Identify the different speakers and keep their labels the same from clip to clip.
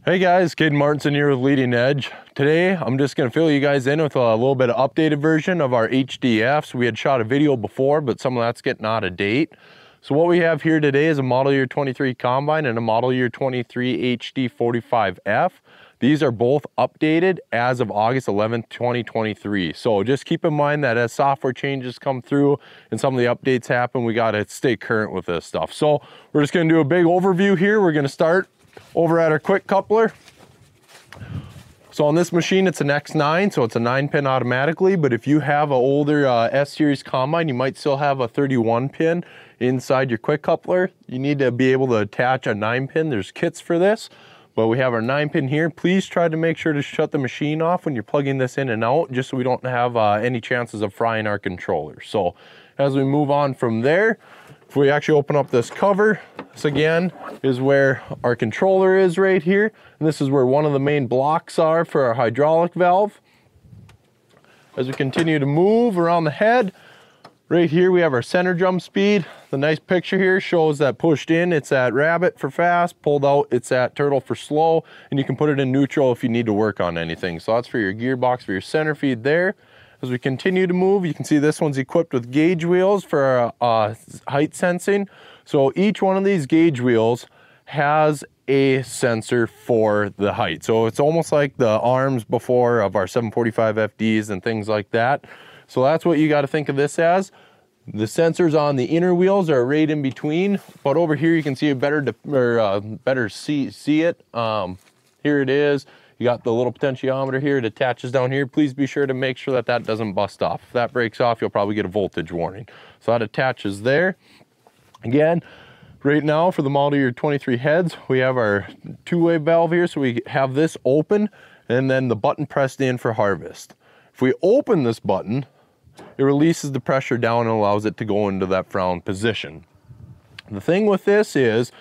Speaker 1: Hey guys, Kaden Martinson here with Leading Edge. Today, I'm just going to fill you guys in with a little bit of updated version of our HDFs. We had shot a video before, but some of that's getting out of date. So what we have here today is a model year 23 combine and a model year 23 HD45F. These are both updated as of August 11th, 2023. So just keep in mind that as software changes come through and some of the updates happen, we got to stay current with this stuff. So we're just going to do a big overview here. We're going to start over at our quick coupler. So on this machine, it's an X9, so it's a 9-pin automatically, but if you have an older S-Series combine, you might still have a 31-pin inside your quick coupler. You need to be able to attach a 9-pin. There's kits for this, but we have our 9-pin here. Please try to make sure to shut the machine off when you're plugging this in and out, just so we don't have any chances of frying our controller. So as we move on from there, if we actually open up this cover, this again is where our controller is right here. And this is where one of the main blocks are for our hydraulic valve. As we continue to move around the head, right here we have our center jump speed. The nice picture here shows that pushed in, it's at rabbit for fast, pulled out, it's at turtle for slow, and you can put it in neutral if you need to work on anything. So that's for your gearbox, for your center feed there. As we continue to move, you can see this one's equipped with gauge wheels for height sensing. So each one of these gauge wheels has a sensor for the height. So it's almost like the arms before of our 745 FDs and things like that. So that's what you got to think of this as. The sensors on the inner wheels are right in between, but over here you can see it better see it. Here it is. You got the little potentiometer here. It attaches down here. Please be sure to make sure that that doesn't bust off. If that breaks off, you'll probably get a voltage warning. So that attaches there. Again, right now for the model year 23 heads, we have our two-way valve here. So we have this open and then the button pressed in for harvest. If we open this button, it releases the pressure down and allows it to go into that frown position. The thing with this is,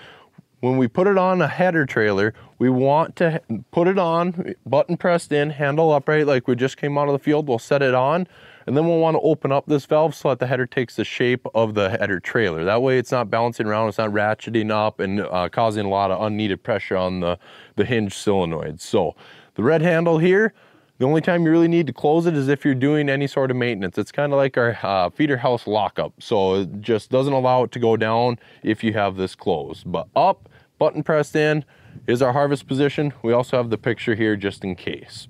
Speaker 1: when we put it on a header trailer, we want to put it on, button pressed in, handle upright like we just came out of the field. We'll set it on, and then we'll want to open up this valve so that the header takes the shape of the header trailer. That way it's not bouncing around, it's not ratcheting up and causing a lot of unneeded pressure on the hinge solenoids. So the red handle here, the only time you really need to close it is if you're doing any sort of maintenance. It's kind of like our Feederhouse lockup. So it just doesn't allow it to go down if you have this closed. But up, button pressed in, is our harvest position. We also have the picture here just in case.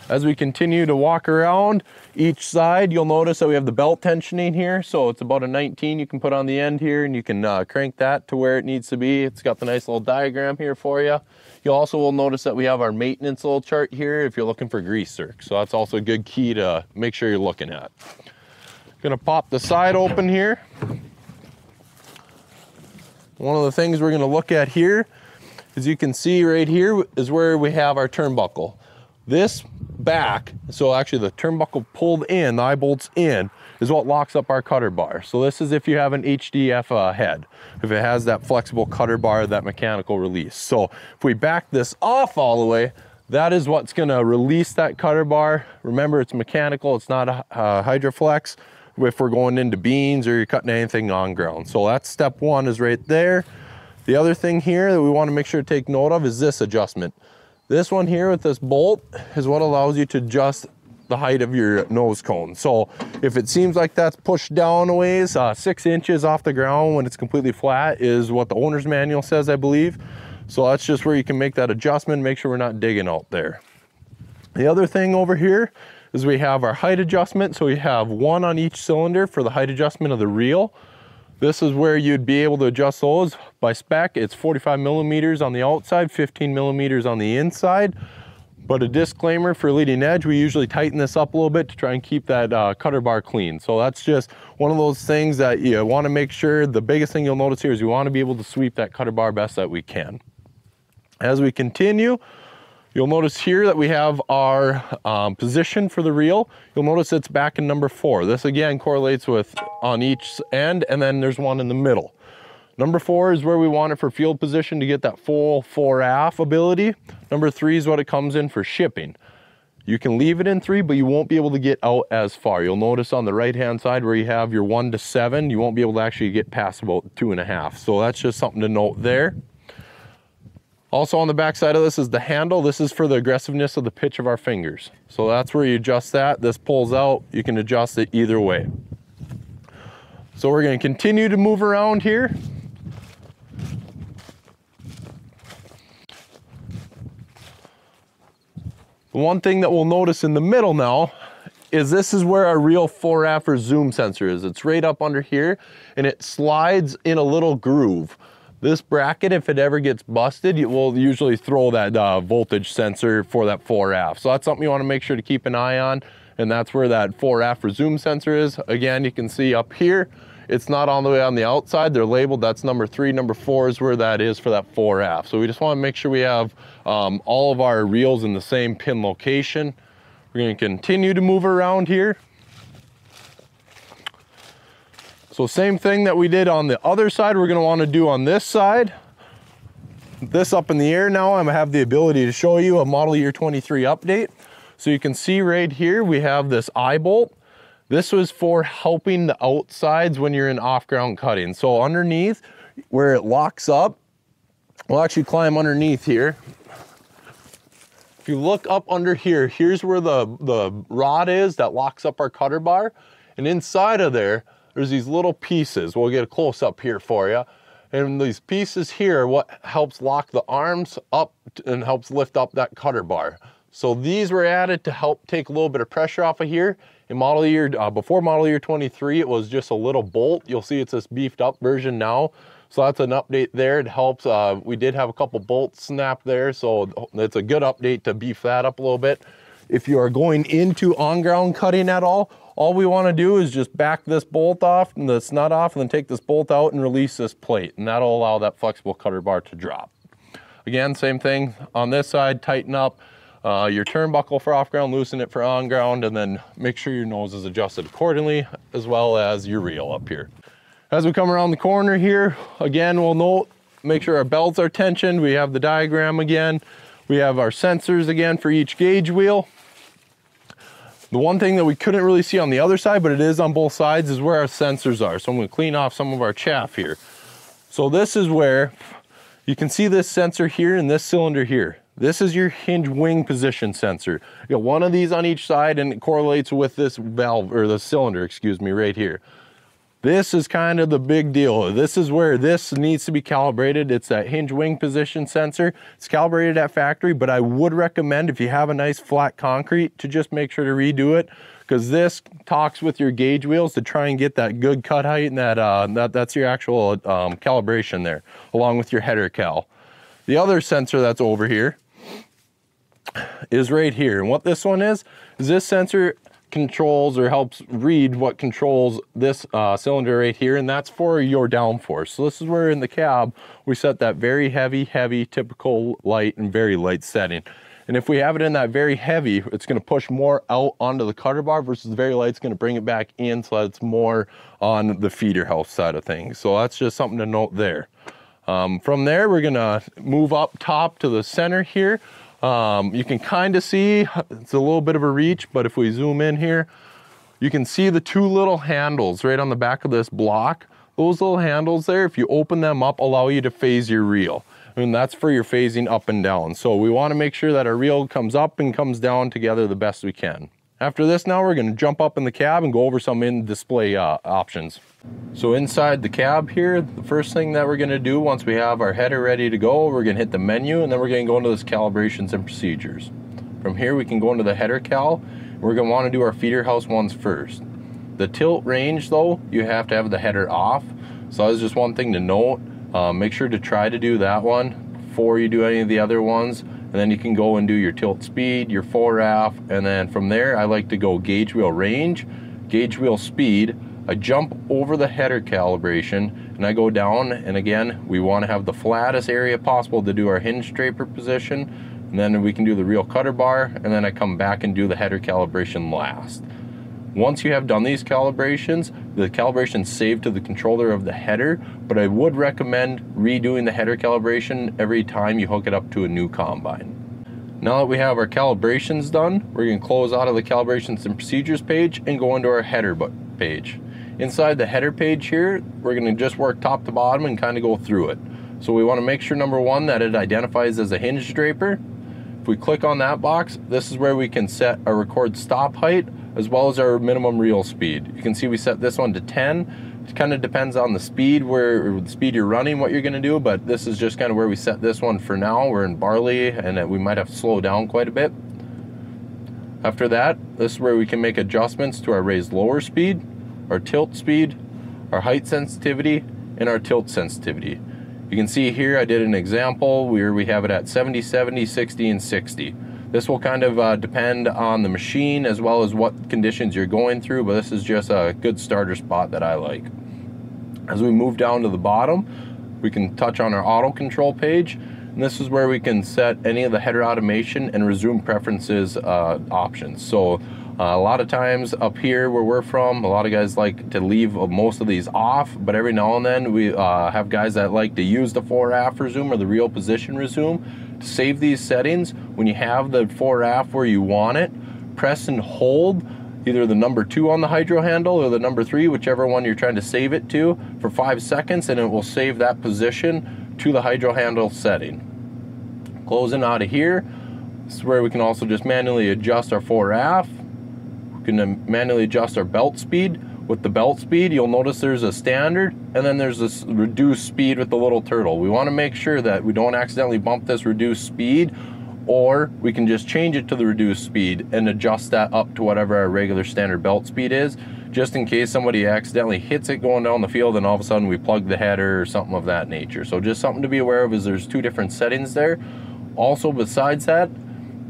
Speaker 1: As we continue to walk around each side, you'll notice that we have the belt tensioning here. So it's about a 19 you can put on the end here, and you can crank that to where it needs to be. It's got the nice little diagram here for you. You also will notice that we have our maintenance little chart here if you're looking for grease zerk. So that's also a good key to make sure you're looking at. Gonna pop the side open here. One of the things we're gonna look at here, as you can see right here, is where we have our turnbuckle. This back, so actually the turnbuckle pulled in, the eye bolts in, is what locks up our cutter bar. So this is if you have an HDF head, if it has that flexible cutter bar, that mechanical release. So if we back this off all the way, that is what's gonna release that cutter bar. Remember, it's mechanical, it's not a Hydroflex if we're going into beans or you're cutting anything on ground. So that's step one, is right there. The other thing here that we want to make sure to take note of is this adjustment. This one here with this bolt is what allows you to adjust the height of your nose cone. So if it seems like that's pushed down a ways, 6 inches off the ground when it's completely flat is what the owner's manual says, I believe. So that's just where you can make that adjustment, make sure we're not digging out there. The other thing over here is we have our height adjustment. So we have one on each cylinder for the height adjustment of the reel. This is where you'd be able to adjust those by spec. It's 45 millimeters on the outside, 15 millimeters on the inside. But a disclaimer for Leading Edge, we usually tighten this up a little bit to try and keep that cutter bar clean. So that's just one of those things that you want to make sure. The biggest thing you'll notice here is you want to be able to sweep that cutter bar best that we can. As we continue, you'll notice here that we have our position for the reel. You'll notice it's back in number 4. This again correlates with on each end, and then there's one in the middle. Number 4 is where we want it for field position to get that full fore-aft ability. Number 3 is what it comes in for shipping. You can leave it in 3, but you won't be able to get out as far. You'll notice on the right-hand side where you have your 1 to 7, you won't be able to actually get past about 2.5. So that's just something to note there. Also on the back side of this is the handle. This is for the aggressiveness of the pitch of our fingers. So that's where you adjust that. This pulls out, you can adjust it either way. So we're going to continue to move around here. The one thing that we'll notice in the middle now is this is where our real Fore or zoom sensor is. It's right up under here and it slides in a little groove. This bracket, if it ever gets busted, it will usually throw that voltage sensor for that Fore. So that's something you want to make sure to keep an eye on, and that's where that Fore zoom sensor is. Again, you can see up here, it's not all the way on the outside. They're labeled, that's number 3, number 4 is where that is for that Fore. So we just want to make sure we have all of our reels in the same pin location. We're going to continue to move around here. So same thing that we did on the other side, we're going to want to do on this side. This up in the air now, I have the ability to show you a model year 23 update. So you can see right here, we have this eye bolt. This was for helping the outsides when you're in off-ground cutting. So underneath, where it locks up, we'll actually climb underneath here. If you look up under here, here's where the rod is that locks up our cutter bar. And inside of there, there's these little pieces. We'll get a close up here for you. And these pieces here are what helps lock the arms up and helps lift up that cutter bar. So these were added to help take a little bit of pressure off of here. In model year, before model year 23, it was just a little bolt. You'll see it's this beefed up version now. So that's an update there. It helps. We did have a couple bolts snapped there. So it's a good update to beef that up a little bit. If you are going into on-ground cutting at all we want to do is just back this bolt off and this nut off and then take this bolt out and release this plate. And that'll allow that flexible cutter bar to drop. Again, same thing on this side, tighten up your turnbuckle for off-ground, loosen it for on-ground, and then make sure your nose is adjusted accordingly, as well as your reel up here. As we come around the corner here, again, we'll note, make sure our belts are tensioned. We have the diagram again. We have our sensors again for each gauge wheel. The one thing that we couldn't really see on the other side, but it is on both sides, is where our sensors are. So I'm going to clean off some of our chaff here. So this is where you can see this sensor here and this cylinder here. This is your hinge wing position sensor. You got one of these on each side and it correlates with this valve, or the cylinder, excuse me, right here. This is kind of the big deal. This is where this needs to be calibrated. It's that hinge wing position sensor. It's calibrated at factory, but I would recommend, if you have a nice flat concrete, to just make sure to redo it, because this talks with your gauge wheels to try and get that good cut height, and that's your actual calibration there, along with your header cal. The other sensor that's over here is right here. And what this one is this sensor controls or helps read what controls this cylinder right here, and that's for your downforce. So this is where in the cab we set that very heavy, typical light and very light setting. And if we have it in that very heavy, it's going to push more out onto the cutter bar, versus the very light's going to bring it back in, so that it's more on the feeder house side of things. So that's just something to note there. From there, we're going to move up top to the center here. You can kind of see, it's a little bit of a reach, but if we zoom in here, you can see the two little handles right on the back of this block. Those little handles there, if you open them up, allow you to phase your reel. And that's for your phasing up and down. So we want to make sure that our reel comes up and comes down together the best we can. After this now, we're going to jump up in the cab and go over some in-display options. So inside the cab here, the first thing that we're going to do once we have our header ready to go, we're going to hit the menu, and then we're going to go into this Calibrations and Procedures. From here we can go into the header cal. We're going to want to do our feeder house ones first. The tilt range though, you have to have the header off. So that's just one thing to note. Make sure to try to do that one before you do any of the other ones. And then you can go and do your tilt speed, your fore aft, and then from there I like to go gauge wheel range, gauge wheel speed. I jump over the header calibration and I go down, and again we want to have the flattest area possible to do our hinge draper position, and then we can do the reel cutter bar, and then I come back and do the header calibration last. Once you have done these calibrations, the calibration's saved to the controller of the header, but I would recommend redoing the header calibration every time you hook it up to a new combine. Now that we have our calibrations done, we're going to close out of the Calibrations and Procedures page and go into our header page. Inside the header page here, we're going to just work top to bottom and kind of go through it. So we want to make sure, number one, that it identifies as a hinge draper. If we click on that box, this is where we can set our record stop height as well as our minimum reel speed. You can see we set this one to 10. It kind of depends on the speed you're running, what you're going to do, but this is just kind of where we set this one for now. We're in barley and we might have to slow down quite a bit. After that, this is where we can make adjustments to our raised lower speed, our tilt speed, our height sensitivity, and our tilt sensitivity. You can see here I did an example where we have it at 70, 70, 60, and 60. This will kind of depend on the machine as well as what conditions you're going through, but this is just a good starter spot that I like. As we move down to the bottom, we can touch on our auto control page, and this is where we can set any of the header automation and resume preferences options. So a lot of times up here where we're from, a lot of guys like to leave most of these off, but every now and then we have guys that like to use the fore-aft resume or the reel position resume to save these settings. When you have the fore-aft where you want it, press and hold either the number 2 on the hydro handle or the number 3, whichever one you're trying to save it to, for 5 seconds, and it will save that position to the hydro handle setting. Closing out of here, this is where we can also just manually adjust our fore-aft. Can manually adjust our belt speed. With the belt speed, you'll notice there's a standard and then there's this reduced speed with the little turtle. We want to make sure that we don't accidentally bump this reduced speed, or we can just change it to the reduced speed and adjust that up to whatever our regular standard belt speed is, just in case somebody accidentally hits it going down the field and all of a sudden we plug the header or something of that nature. So just something to be aware of is there's 2 different settings there. Also, besides that,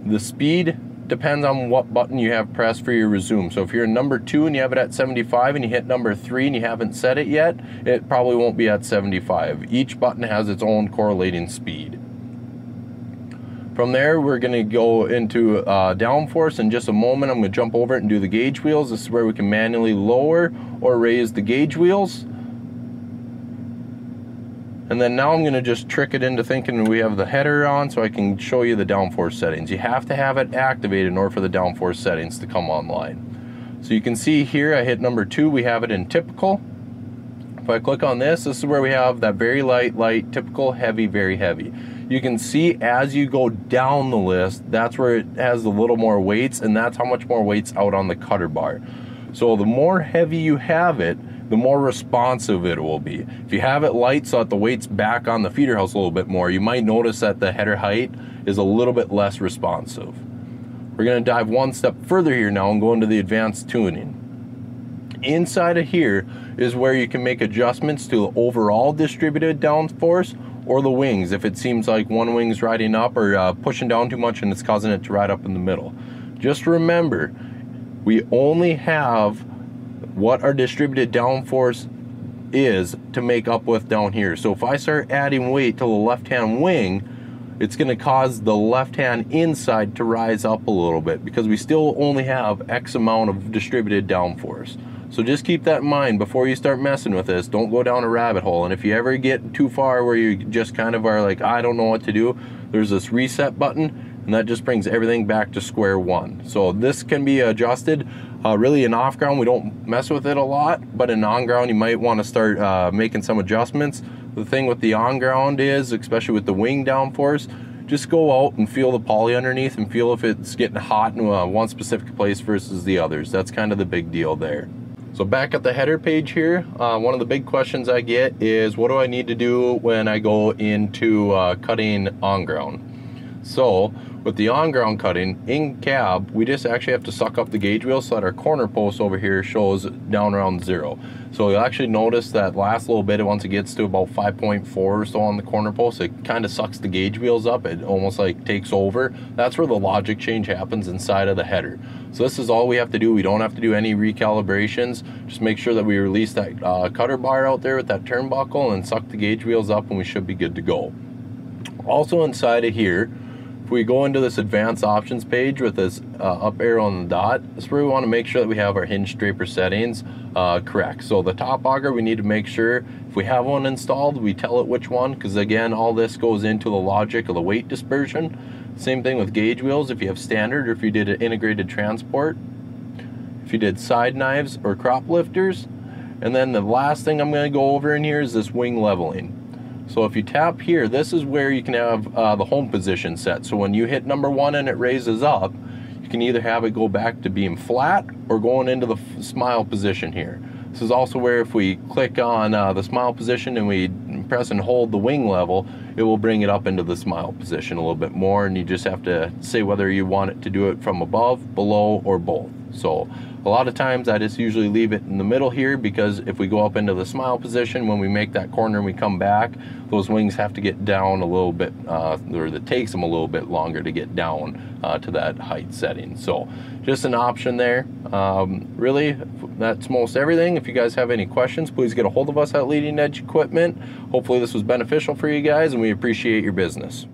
Speaker 1: the speed depends on what button you have pressed for your resume. So if you're in number 2 and you have it at 75 and you hit number 3 and you haven't set it yet, it probably won't be at 75. Each button has its own correlating speed. From there, we're going to go into downforce in just a moment. I'm going to jump over it and do the gauge wheels. This is where we can manually lower or raise the gauge wheels. And then now I'm going to just trick it into thinking we have the header on so I can show you the downforce settings. You have to have it activated in order for the downforce settings to come online. So you can see here I hit number 2, we have it in typical. If I click on this, this is where we have that very light, light, typical, heavy, very heavy. You can see as you go down the list, that's where it has a little more weights, and that's how much more weight's out on the cutter bar. So the more heavy you have it, the more responsive it will be. If you have it light so that the weight's back on the feeder house a little bit more, you might notice that the header height is a little bit less responsive. We're going to dive one step further here now and go into the advanced tuning. Inside of here is where you can make adjustments to the overall distributed downforce or the wings if it seems like one wing's riding up or pushing down too much and it's causing it to ride up in the middle. Just remember, we only have what our distributed downforce is to make up with down here. So if I start adding weight to the left-hand wing, it's going to cause the left-hand inside to rise up a little bit because we still only have X amount of distributed downforce. So just keep that in mind before you start messing with this. Don't go down a rabbit hole. And if you ever get too far where you just kind of are like, I don't know what to do, there's this reset button, and that just brings everything back to square one. So this can be adjusted. Really in off-ground, we don't mess with it a lot, but in on-ground, you might want to start making some adjustments. The thing with the on-ground is, especially with the wing downforce, just go out and feel the poly underneath and feel if it's getting hot in one specific place versus the others. That's kind of the big deal there. So back at the header page here, one of the big questions I get is, what do I need to do when I go into cutting on-ground? So with the on-ground cutting, in cab, we just actually have to suck up the gauge wheel so that our corner post over here shows down around 0. So you'll actually notice that last little bit, once it gets to about 5.4 or so on the corner post, it kind of sucks the gauge wheels up. It almost like takes over. That's where the logic change happens inside of the header. So this is all we have to do. We don't have to do any recalibrations. Just make sure that we release that cutter bar out there with that turnbuckle and suck the gauge wheels up, and we should be good to go. Also inside of here, if we go into this advanced options page with this up arrow on the dot, that's where we want to make sure that we have our hinge draper settings correct. So the top auger, we need to make sure if we have one installed, we tell it which one, because again, all this goes into the logic of the weight dispersion. Same thing with gauge wheels, if you have standard or if you did an integrated transport, if you did side knives or crop lifters. And then the last thing I'm going to go over in here is this wing leveling. So if you tap here, this is where you can have the home position set. So when you hit number 1 and it raises up, you can either have it go back to being flat or going into the smile position here. This is also where if we click on the smile position and we press and hold the wing level, it will bring it up into the smile position a little bit more, and you just have to say whether you want it to do it from above, below, or both. So a lot of times I just usually leave it in the middle here, because if we go up into the smile position, when we make that corner and we come back, those wings have to get down a little bit, or it takes them a little bit longer to get down to that height setting. So just an option there. Really, that's most everything. If you guys have any questions, please get a hold of us at Leading Edge Equipment. Hopefully this was beneficial for you guys, and we appreciate your business.